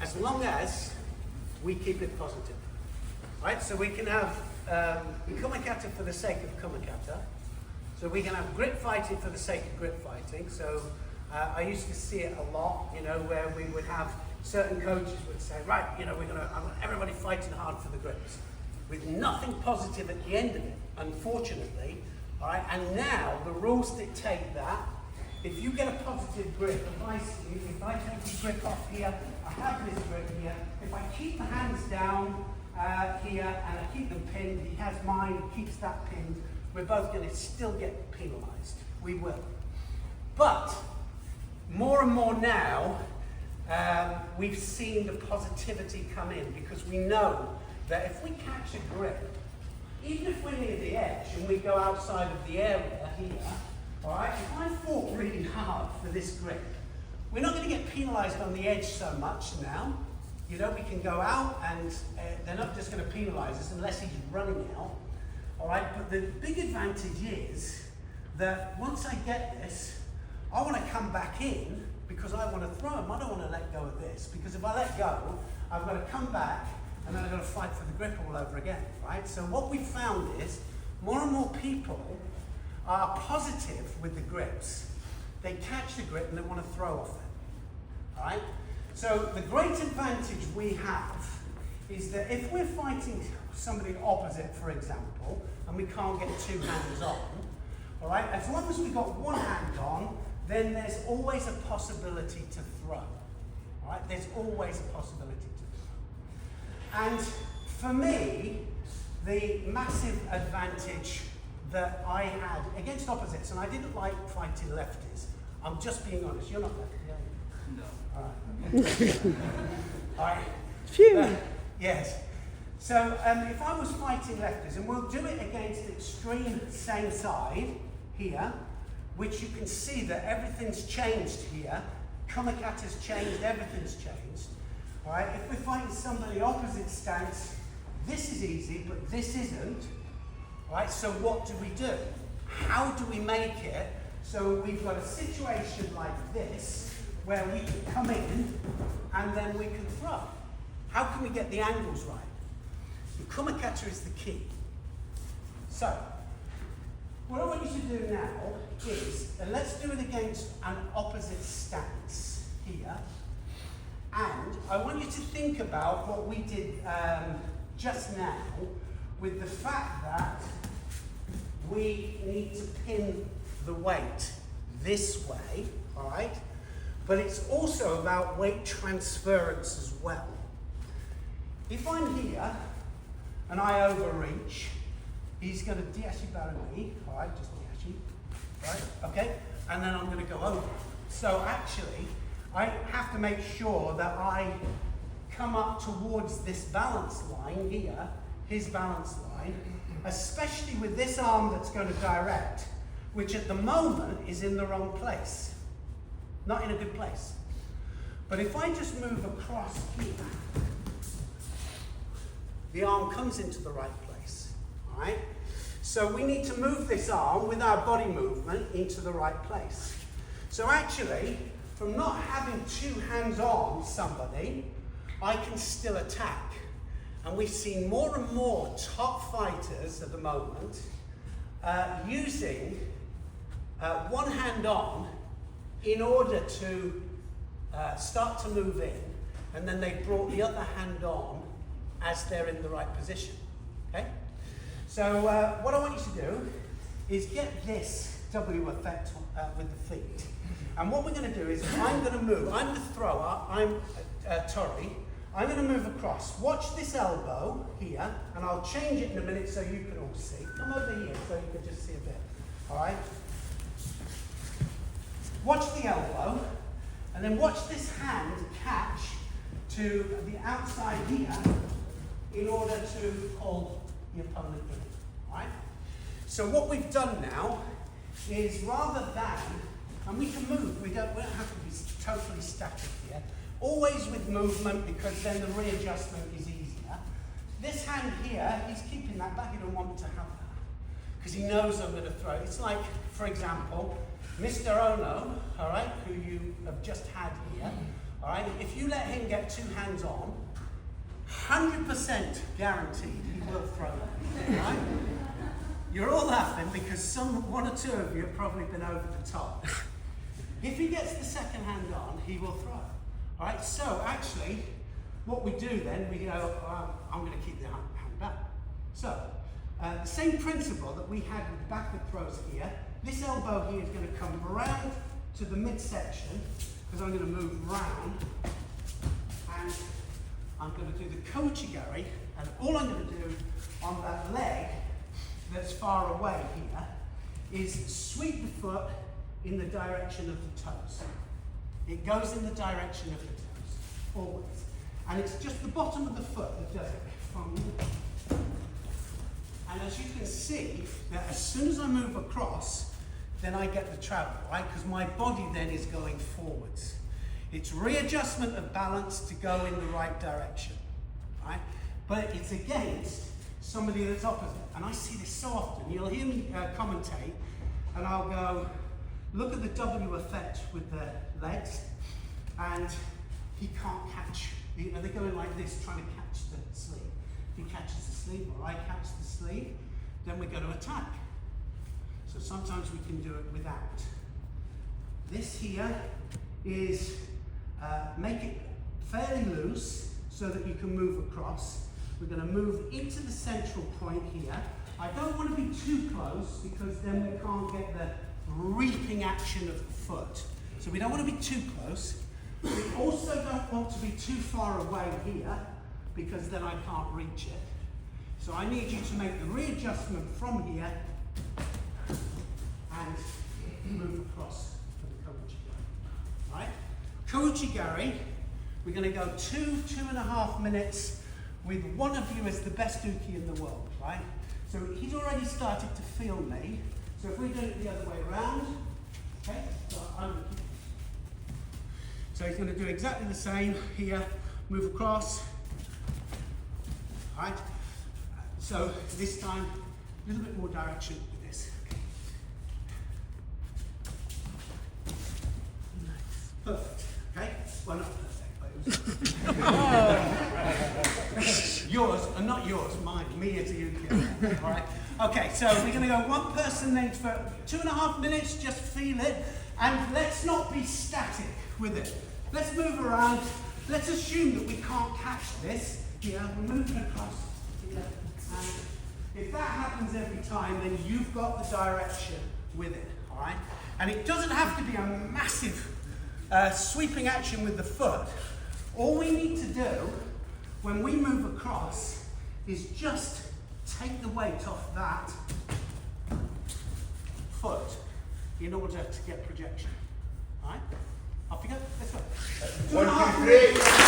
as long as we keep it positive. Right? So we can have Kumi Kata for the sake of Kumi Kata. So we can have grip fighting for the sake of grip fighting. So I used to see it a lot, you know, where we would have certain coaches would say, right, you know, I want everybody fighting hard for the grips, with nothing positive at the end of it, unfortunately. All right? And now the rules dictate that if you get a positive grip, if I take the grip off here, I have this grip here, if I keep the hands down here and I keep them pinned, he has mine, he keeps that pinned, we're both going to still get penalised. We will. But more and more now, we've seen the positivity come in, because we know that if we catch a grip, even if we're near the edge and we go outside of the area here, all right, if I fought really hard for this grip, we're not going to get penalised on the edge so much now. You know, we can go out and they're not just going to penalise us unless he's running out. All right, but the big advantage is that once I get this, I want to come back in because I want to throw him. I don't want to let go of this, because if I let go, I've got to come back and then I've got to fight for the grip all over again, right? So what we've found is more and more people are positive with the grips. They catch the grip and they want to throw off it, all right? So the great advantage we have is that if we're fighting somebody opposite, for example, and we can't get two hands on, all right, as long as we've got one hand on, then there's always a possibility to throw, all right? There's always a possibility to throw. And for me, the massive advantage that I had against opposites, and I didn't like fighting lefties. I'm just being honest. You're not lefty, are you? No. All right. All right. Phew. Yes. So if I was fighting lefties, and we'll do it against the extreme same side here, which you can see that everything's changed here. Kumi Kata's changed, everything's changed. All right. If we're fighting somebody opposite stance, this is easy, but this isn't. Right, so what do we do? How do we make it so we've got a situation like this where we can come in and then we can throw? How can we get the angles right? The Kumi Kata is the key. So, what I want you to do now is, and let's do it against an opposite stance here, and I want you to think about what we did just now, with the fact that we need to pin the weight this way, all right? But it's also about weight transference as well. If I'm here and I overreach, he's going to diashi me, all right, just diashi, right, okay? And then I'm going to go over. So actually, I have to make sure that I come up towards this balance line here, his balance line, especially with this arm that's going to direct, which at the moment is in the wrong place, not in a good place. But if I just move across here, the arm comes into the right place, all right? So we need to move this arm with our body movement into the right place. So actually, from not having two hands on somebody, I can still attack. And we've seen more and more top fighters at the moment using one hand on in order to start to move in, and then they brought the other hand on as they're in the right position. Okay? So what I want you to do is get this W effect with the feet. And what we're going to do is I'm going to move. I'm the thrower. I'm Tori. I'm going to move across. Watch this elbow here, and I'll change it in a minute so you can all see. Come over here so you can just see a bit. All right? Watch the elbow, and then watch this hand catch to the outside here in order to pull the opponent in. All right? So what we've done now is, rather than, and we can move, we don't have to be totally static here, always with movement, because then the readjustment is easier. This hand here, he's keeping that back. He don't want me to have that, because he knows I'm going to throw. It's like, for example, Mr. Ono, all right, who you have just had here, all right, if if you let him get 2 hands on, 100% guaranteed he will throw them, right? You're all laughing because one or two of you have probably been over the top. If he gets the second hand on, he will throw. All right, so actually, what we do then, we go, I'm going to keep the hand back. So, the same principle that we had with backward throws here, this elbow here is going to come around to the midsection, because I'm going to move round, and I'm going to do the kochigari, and all I'm going to do on that leg that's far away here is sweep the foot in the direction of the toes. It goes in the direction of the toes, always. And it's just the bottom of the foot that does it. And as you can see, that as soon as I move across, then I get the travel, right? Because my body then is going forwards. It's readjustment of balance to go in the right direction, right? But it's against somebody that's opposite. And I see this so often. You'll hear me commentate, and I'll go, look at the W effect with the legs, and he can't catch. You know, they're going like this, trying to catch the sleeve. If he catches the sleeve, or I catch the sleeve, then we're going to attack. So sometimes we can do it without. This here is make it fairly loose so that you can move across. We're going to move into the central point here. I don't want to be too close because then we can't get the reaping action of the foot. So we don't want to be too close. We also don't want to be too far away here because then I can't reach it. So I need you to make the readjustment from here and move across for the kochigari. Right? Kochigari, we're going to go 2.5 minutes with one of you as the best uki in the world, right? So he's already started to feel me. So if we do it the other way around, okay? So he's going to do exactly the same here, move across, right? So this time, a little bit more direction with this. Perfect, okay? Well, not perfect, but it was yours, and not yours, mine, me as a UK, all right? Okay, so we're going to go one person then for 2.5 minutes, just feel it, and let's not be static with it. Let's move around. Let's assume that we can't catch this. Here, we're moving across here. And if that happens every time, then you've got the direction with it, all right? And it doesn't have to be a massive sweeping action with the foot. All we need to do when we move across is just take the weight off that foot in order to get projection, all right? Off you go, let's go. 1, 2, 3.